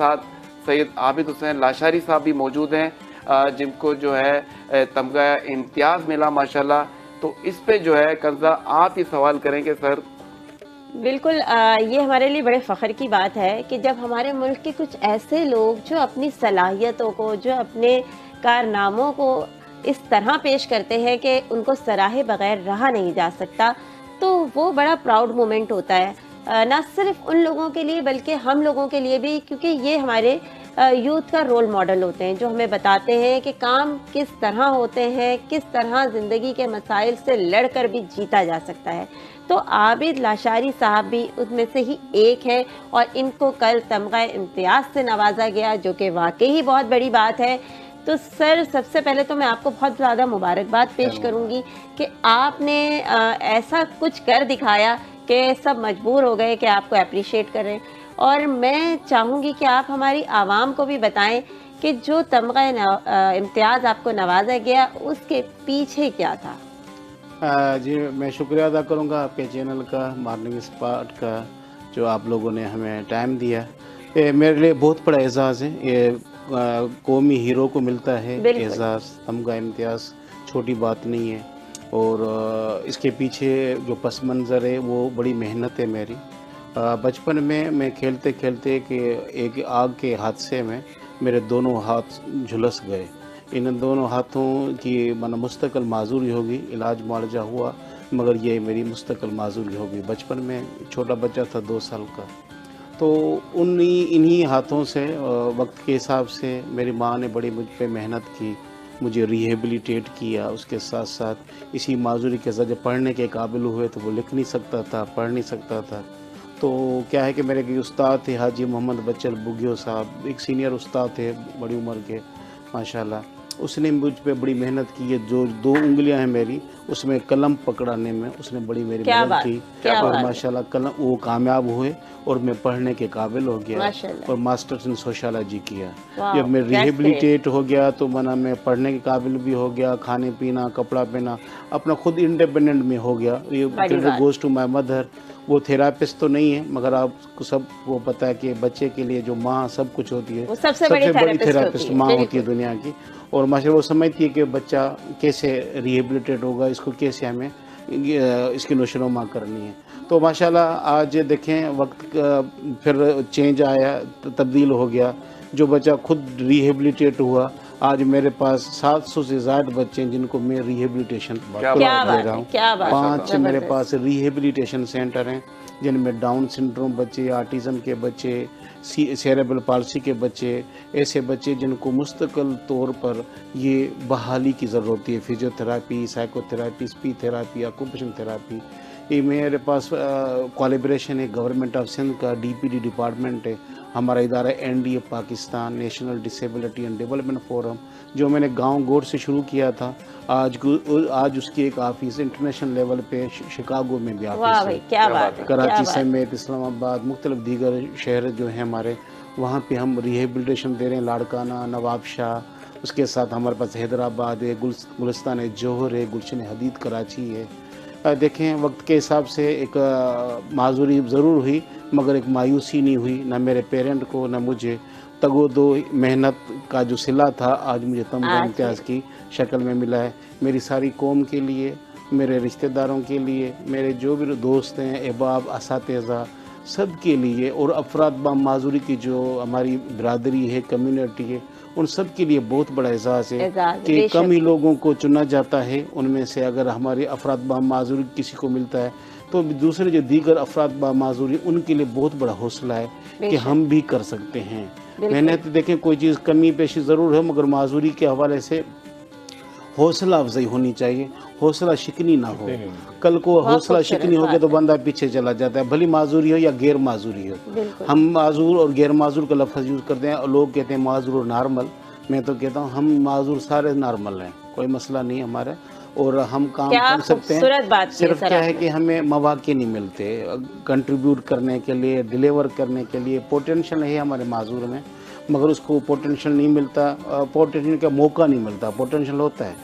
साथ सैयद आबिद हुसैन लाशारी साहब भी मौजूद हैं, जिनको जो है तमगा इम्तियाज़ मिला माशाल्लाह। तो इस पे जो है कंज़ा आप ही सवाल करेंगे सर। बिल्कुल, ये हमारे लिए बड़े फ़ख्र की बात है कि जब हमारे मुल्क के कुछ ऐसे लोग जो अपनी सलाहियतों को, जो अपने कारनामों को इस तरह पेश करते हैं कि उनको सराहे बगैर रहा नहीं जा सकता, तो वो बड़ा प्राउड मोमेंट होता है, ना सिर्फ उन लोगों के लिए बल्कि हम लोगों के लिए भी, क्योंकि ये हमारे यूथ का रोल मॉडल होते हैं जो हमें बताते हैं कि काम किस तरह होते हैं, किस तरह ज़िंदगी के मसाइल से लड़कर भी जीता जा सकता है। तो आबिद लाशारी साहब भी उसमें से ही एक है और इनको कल तमगा इम्तियाज़ से नवाजा गया, जो कि वाकई ही बहुत बड़ी बात है। तो सर, सबसे पहले तो मैं आपको बहुत ज़्यादा मुबारकबाद पेश करूंगी कि आपने ऐसा कुछ कर दिखाया कि सब मजबूर हो गए कि आपको अप्रिशिएट करें। और मैं चाहूँगी कि आप हमारी आवाम को भी बताएं कि जो तमगा इम्तियाज़ आपको नवाजा गया उसके पीछे क्या था। जी, मैं शुक्रिया अदा करूंगा आपके चैनल का, मॉर्निंग स्पॉट का, जो आप लोगों ने हमें टाइम दिया। ये मेरे लिए बहुत बड़ा एजाज़ है। ये कौमी हीरो को मिलता है एजाज़, तमगा इम्तियाज़, छोटी बात नहीं है। और इसके पीछे जो पस मंज़र है वो बड़ी मेहनत है मेरी। बचपन में मैं खेलते खेलते कि एक आग के हादसे में मेरे दोनों हाथ झुलस गए। इन दोनों हाथों की मन मुस्तकिल माजूरी होगी, इलाज मुआवजा हुआ, मगर ये मेरी मुस्तकिल माजूरी होगी। बचपन में छोटा बच्चा था 2 साल का, तो इन्हीं हाथों से वक्त के हिसाब से मेरी माँ ने बड़ी मुझ पे मेहनत की, मुझे रिहेबिलिटेट किया। उसके साथ साथ इसी माजूरी के साथ जब पढ़ने के काबिल हुए तो वो लिख नहीं सकता था, पढ़ नहीं सकता था। तो क्या है कि मेरे एक उस्ताद थे हाजी मोहम्मद बच्चल बुगियो साहब, एक सीनियर उस्ताद थे बड़ी उम्र के माशाल्लाह। उसने मुझ पे बड़ी मेहनत की है। जो 2 उंगलियां हैं मेरी, उसमें कलम पकड़ाने में उसने बड़ी मेरी मदद की और माशाल्लाह कलम वो कामयाब हुए और मैं पढ़ने के काबिल हो गया और मास्टर्स इन सोशियोलॉजी किया। जब मैं रिहेबिलिटेट हो गया तो मना मैं पढ़ने के काबिल भी हो गया, खाने पीना, कपड़ा पहना, अपना खुद इंडिपेंडेंट में हो गया। ये credit goes to my mother. वो थेरापिस्ट तो नहीं है, मगर आपको सब वो पता है कि बच्चे के लिए जो माँ सब कुछ होती है, सबसे बड़ी थेरापिस्ट माँ होती है दुनिया की। और माशाल्लाह वो समझती है कि बच्चा कैसे रिहेबिलिटेट होगा, इसको कैसे हमें इसकी नशोनुमा करनी है। तो माशाल्लाह आज देखें वक्त फिर चेंज आया, तब्दील हो गया। जो बच्चा खुद रिहेबिलिटेट हुआ, आज मेरे पास 700 से ज़्यादा बच्चे हैं जिनको मैं रिहेबिलिटेशन दे रहा हूँ। 5 मेरे पास रिहेबिलिटेशन सेंटर हैं जिनमें डाउन सिंड्रोम बच्चे, ऑटिज़म के बच्चे, सेरेब्रल पाल्सी के बच्चे, ऐसे बच्चे जिनको मुस्तकिल तौर पर ये बहाली की ज़रूरत होती है, physiotherapy, psychotherapy, speech therapy, occupational therapy. ये मेरे पास कोलैबोरेशन है गवर्नमेंट ऑफ सिंध का, डीपीडी डिपार्टमेंट है, हमारा इदारा NDA Pakistan, national disability and development forum, जो मैंने गांव गोड़ से शुरू किया था, आज उसकी एक ऑफिस इंटरनेशनल लेवल पे शिकागो में भी ऑफिस है। क्या बात है, कराची समेत इस्लामाबाद, मुख्तलिफ दीगर शहर जो हैं हमारे, वहाँ पे हम रिहेबिलिटेशन दे रहे हैं। लाड़काना, नवाबशाह, उसके साथ हमारे पास हैदराबाद है, गुलिस्तान है, जौहर है, गुलशन हदीद कराची है। देखें वक्त के हिसाब से एक माजूरी ज़रूर हुई, मगर एक मायूसी नहीं हुई, ना मेरे पेरेंट को ना मुझे। तगो-दो मेहनत का जो सिला था आज मुझे तमगा इम्तियाज़ की शक्ल में मिला है। मेरी सारी कौम के लिए, मेरे रिश्तेदारों के लिए, मेरे जो भी दोस्त हैं, अहबाब, असातिज़ा, सब के लिए, और अफराद बा माजूरी की जो हमारी बरादरी है, कम्युनिटी है, उन सब के लिए बहुत बड़ा एजाज़ है कि कम ही लोगों को चुना जाता है। उनमें से अगर हमारे अफराद बा माजूरी किसी को मिलता है तो दूसरे जो दीगर अफराद बा माजूरी, उनके लिए बहुत बड़ा हौसला है कि हम भी कर सकते हैं। मेहनत देखें कोई चीज़ कमी पेशी ज़रूर है, मगर माजूरी के हवाले से हौसला अफजाई होनी चाहिए, हौसला शिकनी ना हो। कल को हौसला शिकनी हो गया तो बंदा पीछे चला जाता है, भली माजूरी हो या गैर माजूरी हो। हम माजूर और गैर माजूर का लफ्ज़ यूज़ करते हैं और लोग कहते हैं माजूर और नॉर्मल। मैं तो कहता हूँ हम माजूर सारे नॉर्मल हैं, कोई मसला नहीं हमारा, और हम काम कर सकते हैं। सिर्फ क्या है कि हमें मौके नहीं मिलते कंट्रीब्यूट करने के लिए, डिलीवर करने के लिए। पोटेंशियल है हमारे माजूर में, मगर उसको पोटेंशियल नहीं मिलता, पोटेंशियल का मौका नहीं मिलता। पोटेंशियल होता है